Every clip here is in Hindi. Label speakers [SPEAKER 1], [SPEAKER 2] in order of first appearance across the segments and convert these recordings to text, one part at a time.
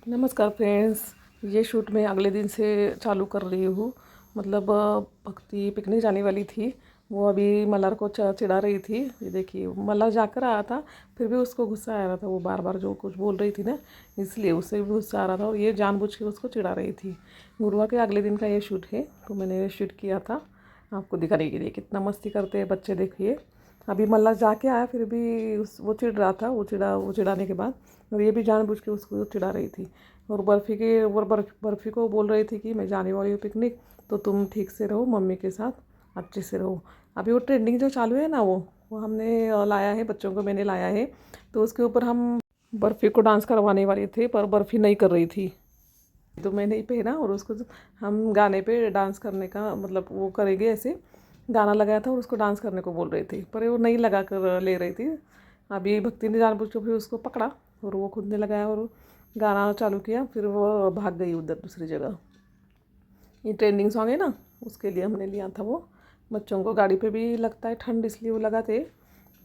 [SPEAKER 1] नमस्कार फ्रेंड्स। ये शूट मैं अगले दिन से चालू कर रही हूँ। मतलब भक्ति पिकनिक जाने वाली थी। वो अभी मल्हार को चिढ़ा रही थी। ये देखिए, मल्हार जाकर आया था, फिर भी उसको गुस्सा आ रहा था। वो बार बार जो कुछ बोल रही थी ना, इसलिए उससे भी गुस्सा आ रहा था और ये जानबूझ के उसको चिढ़ा रही थी। गुरुवार के अगले दिन का ये शूट है, तो मैंने शूट किया था आपको दिखाने के लिए। कितना मस्ती करते हैं बच्चे, देखिए। अभी मल्हार जाके आया, फिर भी वो चिढ़ रहा था। वो चिढ़ाने के बाद और ये भी जानबूझ के उसको चिढ़ा रही थी। और बर्फ़ी को बोल रही थी कि मैं जाने वाली हूँ पिकनिक, तो तुम ठीक से रहो, मम्मी के साथ अच्छे से रहो। अभी वो ट्रेंडिंग जो चालू है ना, वो हमने लाया है, बच्चों को मैंने लाया है। तो उसके ऊपर हम बर्फ़ी को डांस करवाने वाले थे, पर बर्फ़ी नहीं कर रही थी, तो मैंने ही पहना और उसको हम गाने पे डांस करने का मतलब वो करेंगे ऐसे गाना लगाया था और उसको डांस करने को बोल रही थी, पर वो नहीं लगा कर ले रही थी। अभी भक्ति ने जानबूझ के फिर उसको पकड़ा और वो खुद ने लगाया और गाना चालू किया। फिर वो भाग गई उधर दूसरी जगह। ये ट्रेंडिंग सॉन्ग है ना, उसके लिए हमने लिया था वो। बच्चों को गाड़ी पे भी लगता है ठंड, इसलिए वो लगाते।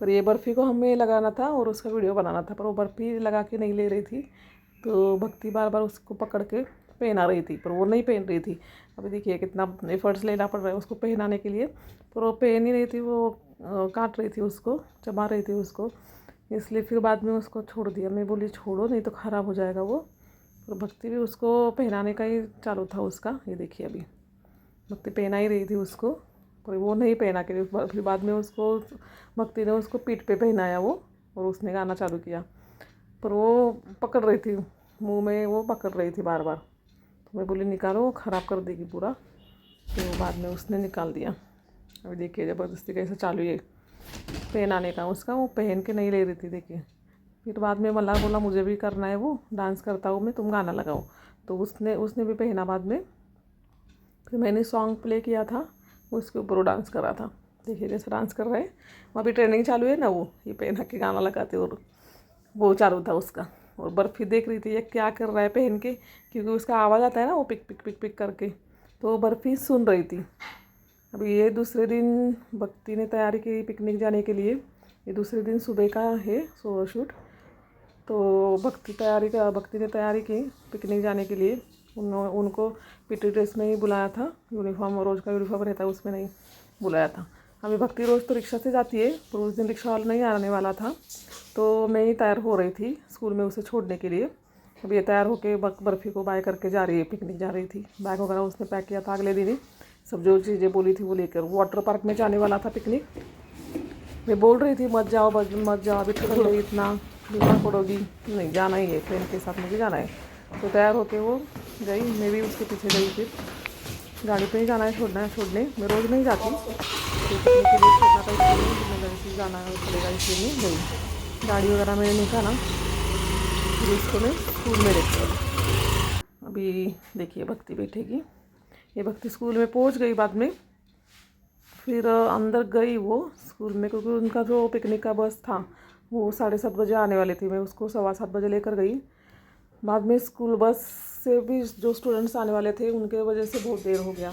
[SPEAKER 1] पर ये बर्फ़ी को हमें लगाना था और उसका वीडियो बनाना था, पर वो बर्फ़ी लगा के नहीं ले रही थी। तो भक्ति बार बार उसको पकड़ के पहना रही थी, पर वो नहीं पहन रही थी। अभी देखिए कितना एफर्ट्स लेना पड़ रहा है उसको पहनाने के लिए, पर वो पहन ही नहीं थी। वो काट रही थी उसको, चबा रही थी उसको। इसलिए फिर बाद में उसको छोड़ दिया। मैं बोली छोड़ो, नहीं तो ख़राब हो जाएगा वो। और भक्ति भी उसको पहनाने का ही चालू था उसका। ये देखिए, अभी भक्ति पहना ही रही थी उसको, पर वो नहीं पहना के फिर बाद में उसको भक्ति ने उसको पीठ पे पहनाया वो, और उसने गाना चालू किया। पर वो पकड़ रही थी, मुंह में वो पकड़ रही थी बार बार। तो मैं बोली निकालो, वो ख़राब कर देगी पूरा। तो बाद में उसने निकाल दिया। अभी देखिए ज़बरदस्ती कैसे चालू है पहनाने का उसका। वो पहन के नहीं ले रही थी, देखिए। फिर बाद में मल्हार बोला मुझे भी करना है, वो डांस करता हूँ मैं, तुम गाना लगाओ। तो उसने उसने भी पहना बाद में। फिर मैंने सॉन्ग प्ले किया था, उसके ऊपर वो डांस कर रहा था। देखिए कैसे डांस कर रहा है। वहाँ भी ट्रेनिंग चालू है ना, वो ये पहना के गाना लगाते और वो चालू था उसका। और बर्फ़ी देख रही थी ये क्या कर रहा है पहन के, क्योंकि उसका आवाज़ आता है ना वो पिक पिक पिक पिक करके। तो वो बर्फ़ी सुन रही थी। अभी ये दूसरे दिन भक्ति ने तैयारी की पिकनिक जाने के लिए। ये दूसरे दिन सुबह का है शूट। तो भक्ति ने तैयारी की पिकनिक जाने के लिए। उनको पीटी ड्रेस में ही बुलाया था। यूनिफॉर्म रोज़ का यूनिफॉर्म रहता है, उसमें नहीं बुलाया था। अभी भक्ति रोज़ तो रिक्शा से जाती है, पर उस दिन रिक्शा वाला नहीं आने वाला था, तो मैं ही तैयार हो रही थी स्कूल में उसे छोड़ने के लिए। अब ये तैयार होके बर्फ़ी को बाय करके जा रही है, पिकनिक जा रही थी। बैग वगैरह उसने पैक किया था अगले दिन ही, सब जो चीज़ें बोली थी वो लेकर। वाटर पार्क में जाने वाला था पिकनिक। मैं बोल रही थी मत जाओ मत जाओ, अभी ठंड है, इतना बीमार पड़ोगी। नहीं, जाना ही है, फ्रेंड के साथ मुझे जाना है। तो तैयार होके वो गई, मैं भी उसके पीछे गई। फिर गाड़ी पे ही जाना है, छोड़ने मैं रोज़ नहीं जाती, तो पिकनिक के लिए छोड़ना था, इसलिए मैं गाड़ी से जाना पड़ेगा, इसलिए मैं गई। गाड़ी वगैरह मैंने निकाला, फिर उसको मैं स्कूल में लेकर। अभी देखिए भक्ति बैठेगी। ये भक्ति स्कूल में पहुंच गई बाद में। फिर अंदर गई वो स्कूल में, क्योंकि उनका जो पिकनिक का बस था वो 7:30 बजे आने वाली थी। मैं उसको 7:15 बजे लेकर गई। बाद में स्कूल बस से भी जो स्टूडेंट्स आने वाले थे उनके वजह से बहुत देर हो गया।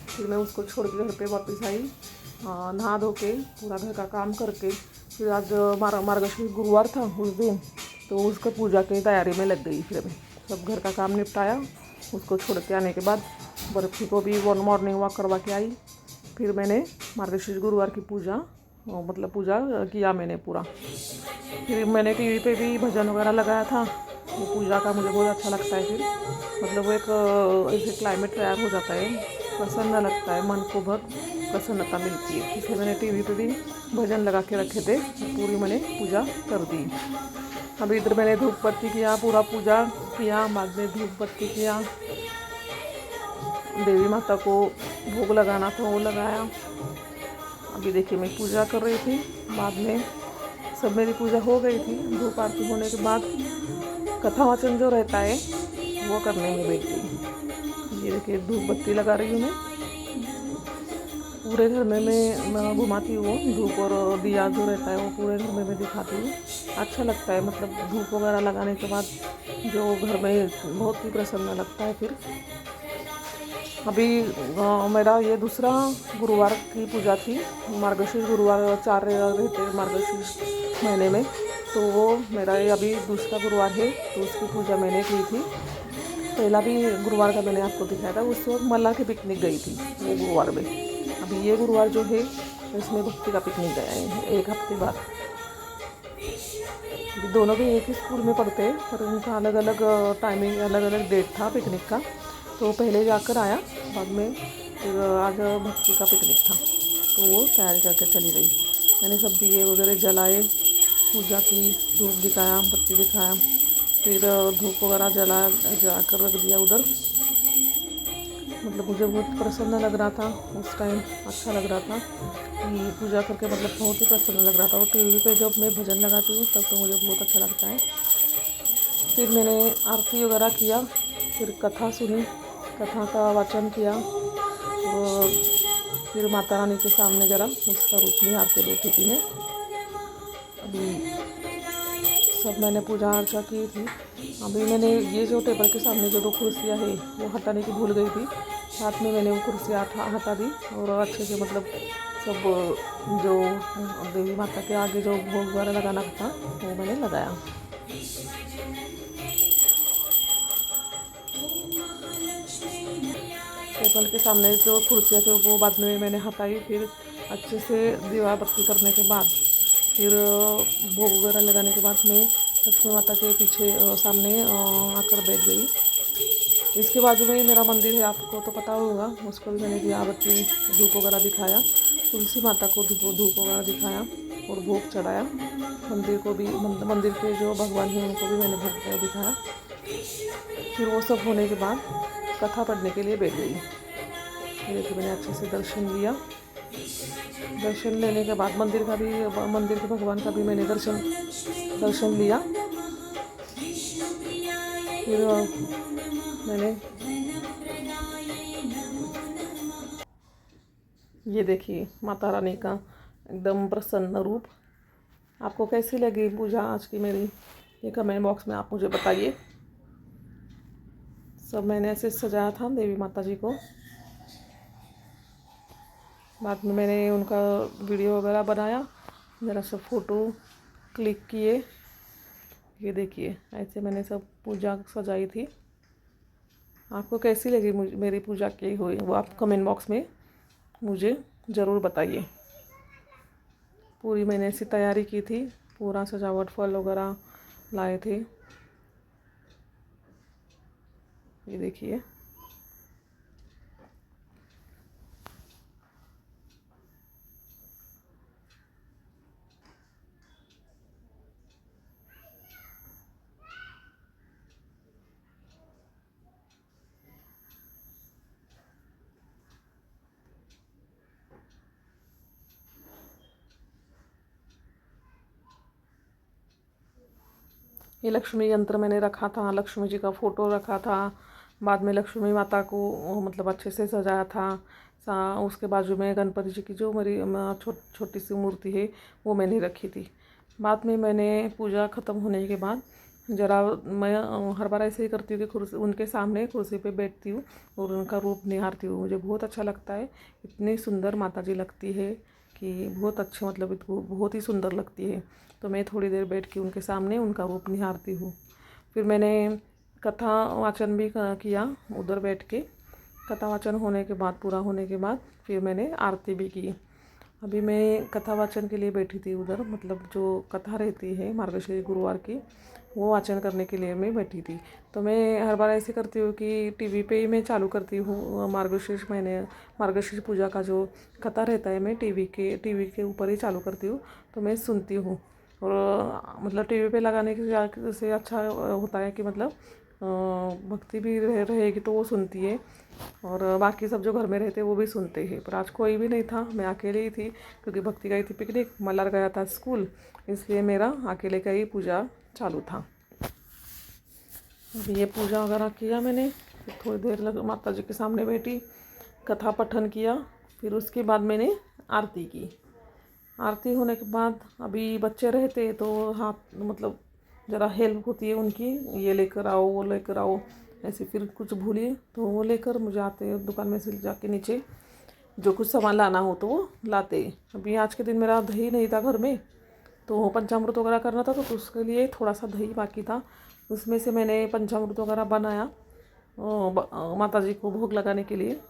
[SPEAKER 1] फिर मैं उसको छोड़ के घर पे वापस आई, नहा धो के पूरा घर का काम करके। फिर आज मार्गशीर्ष गुरुवार था उस दिन, तो उसका पूजा की तैयारी में लग गई। फिर मैं सब घर का काम निपटाया। उसको छोड़ के आने के बाद बर्फ़ी को भी मॉर्निंग वॉक करवा के आई। फिर मैंने मार्गशीर्ष गुरुवार की पूजा मतलब पूजा किया मैंने पूरा। फिर मैंने टीवी पे भी भजन वगैरह लगाया था। वो पूजा का मुझे बहुत अच्छा लगता है। फिर मतलब वो एक ऐसे क्लाइमेट तैयार हो जाता है, प्रसन्न लगता है, मन को बहुत प्रसन्नता मिलती है। इसलिए मैंने टीवी पे भी भजन लगा के रखे थे, पूरी मैंने पूजा कर दी। अभी इधर मैंने धूप बत्ती किया, पूरा पूजा किया, बाद में धूप बत्ती किया। देवी माता को भोग लगाना था वो लगाया। अभी देखिए मैं पूजा कर रही थी, बाद में सब मेरी पूजा हो गई थी। धूप आरती होने के बाद कथा वाचन जो रहता है वो करने में बैठ गई। ये देखिए धूप बत्ती लगा रही हूँ मैं। पूरे घर में मैं घुमाती हूँ धूप, और दिया जो रहता है वो पूरे घर में मैं दिखाती हूँ। अच्छा लगता है, मतलब धूप वगैरह लगाने के बाद जो घर में बहुत ही प्रसन्न लगता है। फिर अभी मेरा ये दूसरा गुरुवार की पूजा थी। मार्गशीर्ष गुरुवार 4 रहते मार्गशीर्ष महीने में, तो वो मेरा ये अभी दूसरा गुरुवार है, तो उसकी पूजा मैंने की थी। पहला भी गुरुवार का मैंने आपको दिखाया था, उस वक्त मल्लाह की पिकनिक गई थी वो गुरुवार में। अभी ये गुरुवार जो है इसमें भक्ति का पिकनिक गया है, एक हफ्ते बाद। दोनों भी एक ही स्कूल में पढ़ते हैं, पर उनका अलग अलग टाइमिंग, अलग अलग डेट था पिकनिक का। तो पहले जाकर आया, बाद में फिर आज भक्ति का पिकनिक था, तो वो तैयारी करके चली गई। मैंने सब दिए वगैरह जलाए, पूजा की, धूप दिखाया, बत्ती दिखाया, फिर धूप वगैरह जला कर रख दिया उधर। मतलब मुझे बहुत प्रसन्न लग रहा था उस टाइम, अच्छा लग रहा था कि पूजा करके मतलब बहुत ही प्रसन्न लग रहा था। और टीवी पे जब मैं भजन लगाती हूँ तब तो मुझे बहुत अच्छा लगता है। फिर मैंने आरती वगैरह किया, फिर कथा सुनी, कथा का वाचन किया, और फिर माता रानी के सामने ज़रा उसका रूप निहारते बैठी थी मैं। अभी सब मैंने पूजा अर्चा की थी। अभी मैंने ये जो टेबल के सामने जो 2 कुर्सियाँ है वो हटाने की भूल गई थी, साथ में मैंने वो कुर्सियाँ हटा दी, और अच्छे से मतलब सब जो देवी माता के आगे जो भोग वगैरह लगाना था वो मैंने लगाया। टेबल के सामने जो कुर्सियाँ थी वो बाद में मैंने हटाई। फिर अच्छे से दीवा बत्ती करने के बाद, फिर भोग वगैरह लगाने के बाद मैं लक्ष्मी माता के पीछे सामने आकर बैठ गई। इसके बाजू में ही मेरा मंदिर है, आपको तो पता होगा। उसको भी मैंने दिया बत्ती धूप वगैरह दिखाया, तुलसी माता को धूप वगैरह दिखाया और भोग चढ़ाया। मंदिर को भी, मंदिर के जो भगवान हैं उनको भी मैंने भोग दिखाया। फिर वो सब होने के बाद कथा पढ़ने के लिए बैठ गई। देखिए मैंने अच्छे से दर्शन लिया। दर्शन लेने के बाद मंदिर के भगवान का भी मैंने दर्शन लिया। फिर मैंने ये देखिए माता रानी का एकदम प्रसन्न रूप। आपको कैसी लगी पूजा आज की मेरी, ये कमेंट बॉक्स में आप मुझे बताइए। सब मैंने ऐसे सजाया था देवी माता जी को। बाद में मैंने उनका वीडियो वगैरह बनाया, ज़रा सब फ़ोटो क्लिक किए। ये देखिए ऐसे मैंने सब पूजा सजाई थी। आपको कैसी लगी मेरी पूजा की हुई, वो आप कमेंट बॉक्स में मुझे ज़रूर बताइए। पूरी मैंने ऐसी तैयारी की थी, पूरा सजावट फल वगैरह लाए थे। ये देखिए ये लक्ष्मी यंत्र मैंने रखा था, लक्ष्मी जी का फ़ोटो रखा था। बाद में लक्ष्मी माता को मतलब अच्छे से सजाया था। उसके बाजू में गणपति जी की जो मेरी छोटी सी मूर्ति है वो मैंने रखी थी। बाद में मैंने पूजा ख़त्म होने के बाद ज़रा मैं हर बार ऐसे ही करती हूँ कि कुर्सी उनके सामने कुर्सी पे बैठती हूँ और उनका रूप निहारती हूँ। मुझे बहुत अच्छा लगता है, इतनी सुंदर माता जी लगती है कि बहुत अच्छे, मतलब इनको बहुत ही सुंदर लगती है। तो मैं थोड़ी देर बैठ के उनके सामने उनका रूप निहारती हूँ। फिर मैंने कथा वाचन भी किया उधर बैठ के। कथा वाचन होने के बाद, पूरा होने के बाद फिर मैंने आरती भी की। अभी मैं कथा वाचन के लिए बैठी थी उधर, मतलब जो कथा रहती है मार्गशीर्ष गुरुवार की, वो वाचन करने के लिए मैं बैठी थी। तो मैं हर बार ऐसे करती हूँ कि टीवी पे ही मैं चालू करती हूँ मार्गशीर्ष पूजा का जो कथा रहता है, मैं टीवी के ऊपर ही चालू करती हूँ, तो मैं सुनती हूँ। और मतलब टीवी पे लगाने से अच्छा होता है कि मतलब भक्ति भी रहेगी तो वो सुनती है, और बाकी सब जो घर में रहते वो भी सुनते हैं। पर आज कोई भी नहीं था, मैं अकेले ही थी, क्योंकि भक्ति गई थी पिकनिक, मल्हार गया था स्कूल, इसलिए मेरा अकेले का ही पूजा चालू था। अभी ये पूजा वगैरह किया मैंने, फिर थोड़ी देर माता जी के सामने बैठी, कथा पठन किया। फिर उसके बाद मैंने आरती की। आरती होने के बाद अभी बच्चे रहते तो हाथ मतलब ज़रा हेल्प होती है उनकी, ये लेकर आओ वो लेकर आओ ऐसे। फिर कुछ भूलिए तो वो लेकर मुझे आते, दुकान में से जाके नीचे जो कुछ सामान लाना हो तो वो लाते। अभी आज के दिन मेरा दही नहीं था घर में, तो पंचामृत वगैरह करना था, तो उसके लिए थोड़ा सा दही बाकी था, उसमें से मैंने पंचामृत वगैरह बनाया माता जी को भोग लगाने के लिए।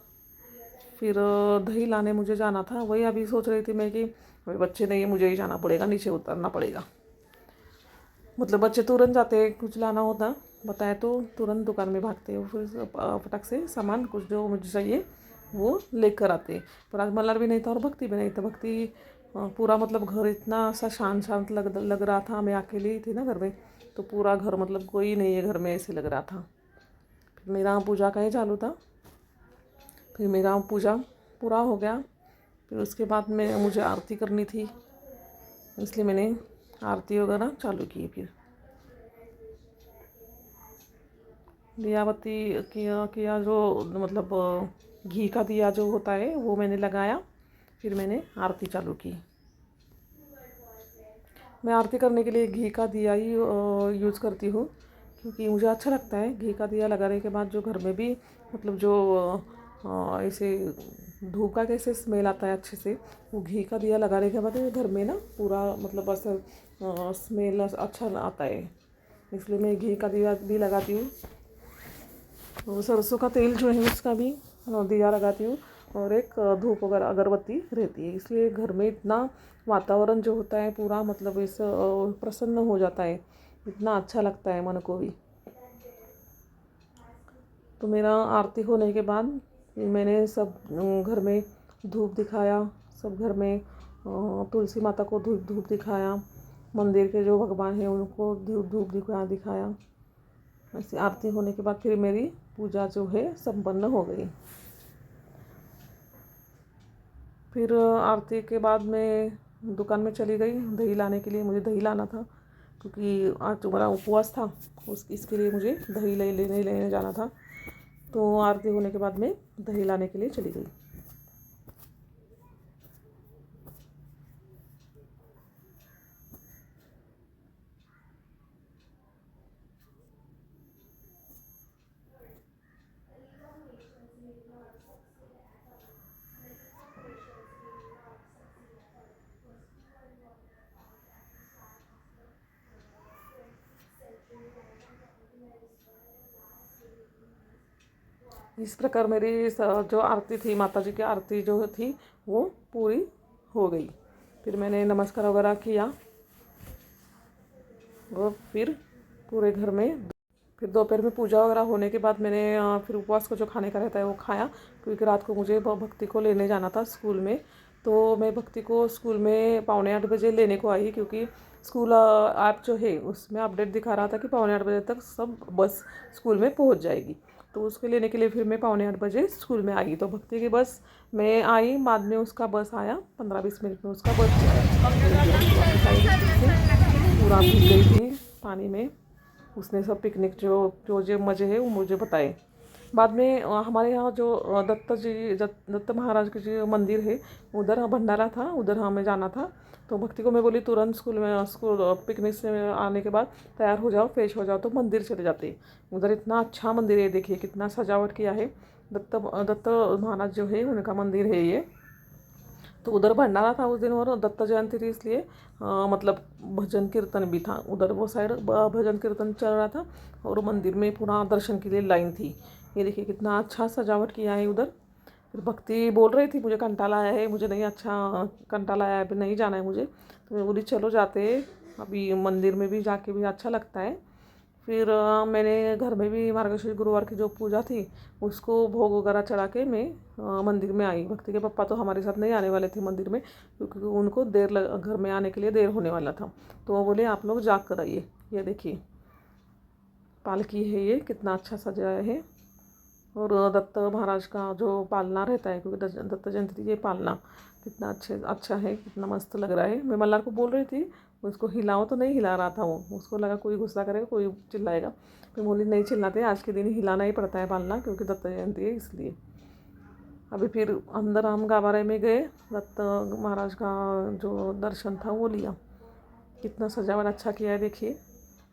[SPEAKER 1] फिर दही लाने मुझे जाना था, वही अभी सोच रही थी मैं कि अभी बच्चे नहीं है, मुझे ही जाना पड़ेगा, नीचे उतरना पड़ेगा। मतलब बच्चे तुरंत जाते हैं, कुछ लाना होता बताए तो तुरंत दुकान में भागते हैं, फिर फटक से सामान कुछ जो मुझे चाहिए वो लेकर आते। पर आज मल्हार भी नहीं था और भक्ति भी नहीं था। भक्ति पूरा मतलब घर इतना सा शांत शांत लग रहा था, मैं अकेली ही थी ना घर में, तो पूरा घर मतलब कोई नहीं है घर में ऐसे लग रहा था। फिर मेरा पूजा का ही चालू था, फिर मेरा पूजा पूरा हो गया। फिर उसके बाद में मुझे आरती करनी थी, इसलिए मैंने आरती वगैरह चालू की। फिर दिया बत्ती किया जो मतलब घी का दिया जो होता है वो मैंने लगाया, फिर मैंने आरती चालू की। मैं आरती करने के लिए घी का दिया ही यूज़ करती हूँ, क्योंकि मुझे अच्छा लगता है घी का दिया लगाने के बाद जो घर में भी मतलब जो ऐसे धूप का कैसे स्मेल आता है अच्छे से, वो घी का दिया लगाने के बाद घर में ना पूरा मतलब ऐसा स्मेल अच्छा आता है, इसलिए मैं घी का दिया भी लगाती हूँ। तो सरसों का तेल जो है उसका भी दिया लगाती हूँ, और एक धूप वगैरह अगरबत्ती रहती है, इसलिए घर में इतना वातावरण जो होता है पूरा मतलब इस प्रसन्न हो जाता है, इतना अच्छा लगता है मन को भी। तो मेरा आरती होने के बाद मैंने सब घर में धूप दिखाया, सब घर में तुलसी माता को धूप दिखाया, मंदिर के जो भगवान हैं उनको धूप दिखाया। ऐसे आरती होने के बाद फिर मेरी पूजा जो है संपन्न हो गई। फिर आरती के बाद मैं दुकान में चली गई दही लाने के लिए, मुझे दही लाना था क्योंकि आज तुम्हारा उपवास था, इसके लिए मुझे दही लेने जाना था। तो आरती होने के बाद मैं दही लाने के लिए चली गई। इस प्रकार मेरी जो आरती थी, माता जी की आरती जो थी वो पूरी हो गई। फिर मैंने नमस्कार वगैरह किया और फिर पूरे घर में फिर दोपहर में पूजा वगैरह होने के बाद मैंने फिर उपवास को जो खाने का रहता है वो खाया, क्योंकि रात को मुझे भक्ति को लेने जाना था स्कूल में। तो मैं भक्ति को स्कूल में 7:45 लेने को आई, क्योंकि स्कूल ऐप जो है उसमें अपडेट दिखा रहा था कि 7:45 तक सब बस स्कूल में पहुंच जाएगी। तो उसके लेने के लिए फिर मैं 7:45 स्कूल में आई। तो भक्ति की बस मैं आई, बाद में उसका बस आया, 15-20 मिनट में उसका बस पूरा भीग गई थी पानी में। उसने सब पिकनिक जो मज़े हैं वो मुझे बताए। बाद में हमारे यहाँ जो दत्त महाराज के जो मंदिर है उधर भंडारा था, उधर हमें जाना था। तो भक्ति को मैं बोली तुरंत स्कूल पिकनिक से आने के बाद तैयार हो जाओ, फ्रेश हो जाओ, तो मंदिर चले जाते। उधर इतना अच्छा मंदिर है, देखिए कितना सजावट किया है। दत्त महाराज जो है उनका मंदिर है ये। तो उधर भंडारा था उस दिन और दत्त जयंती थी, इसलिए मतलब भजन कीर्तन भी था उधर, वो साइड भजन कीर्तन चल रहा था और मंदिर में पूरा दर्शन के लिए लाइन थी। ये देखिए कितना अच्छा सजावट किया है उधर। फिर भक्ति बोल रही थी मुझे कंटाला आया है, मुझे नहीं अच्छा कंटाला आया है, अभी नहीं जाना है मुझे। तो मैं बोली चलो जाते, अभी मंदिर में भी जाके भी अच्छा लगता है। फिर मैंने घर में भी मार्गशीर्ष गुरुवार की जो पूजा थी उसको भोग वगैरह चढ़ा के मैं मंदिर में आई। भक्ति के पापा तो हमारे साथ नहीं आने वाले थे मंदिर में, क्योंकि उनको घर में आने के लिए देर होने वाला था। तो वो बोले आप लोग जाग कर आइए। ये देखिए पालकी है, ये कितना अच्छा सजाया है। और दत्त महाराज का जो पालना रहता है, क्योंकि दत्त जयंती ये पालना कितना अच्छा है, कितना मस्त लग रहा है। मैं मल्हार को बोल रही थी उसको हिलाओ, तो नहीं हिला रहा था वो, उसको लगा कोई गुस्सा करेगा, कोई चिल्लाएगा। मैं बोली नहीं चिल्लाते, आज के दिन हिलाना ही पड़ता है पालना, क्योंकि दत्त जयंती है इसलिए। अभी फिर अंदर हम गाभारे में गए, दत्त महाराज का जो दर्शन था वो लिया। कितना सजावट अच्छा किया है देखिए,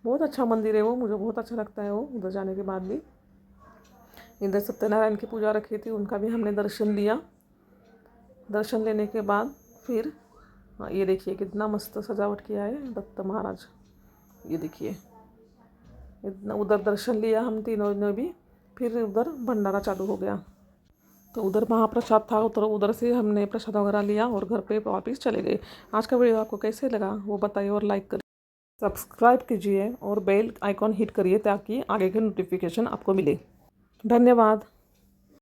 [SPEAKER 1] बहुत अच्छा मंदिर है वो, मुझे बहुत अच्छा लगता है वो उधर जाने के बाद भी। इधर सत्यनारायण की पूजा रखी थी, उनका भी हमने दर्शन लिया। दर्शन लेने के बाद फिर हाँ, ये देखिए कितना मस्त सजावट किया है दत्त महाराज। ये देखिए इतना, उधर दर्शन लिया हम तीनों ने भी, फिर उधर भंडारा चालू हो गया। तो उधर महाप्रसाद था, उधर उधर से हमने प्रसाद वगैरह लिया और घर पे वापस चले गए। आज का वीडियो आपको कैसे लगा वो बताइए और लाइक करिए, सब्सक्राइब कीजिए और बेल आइकॉन हिट करिए ताकि आगे के नोटिफिकेशन आपको मिले। धन्यवाद।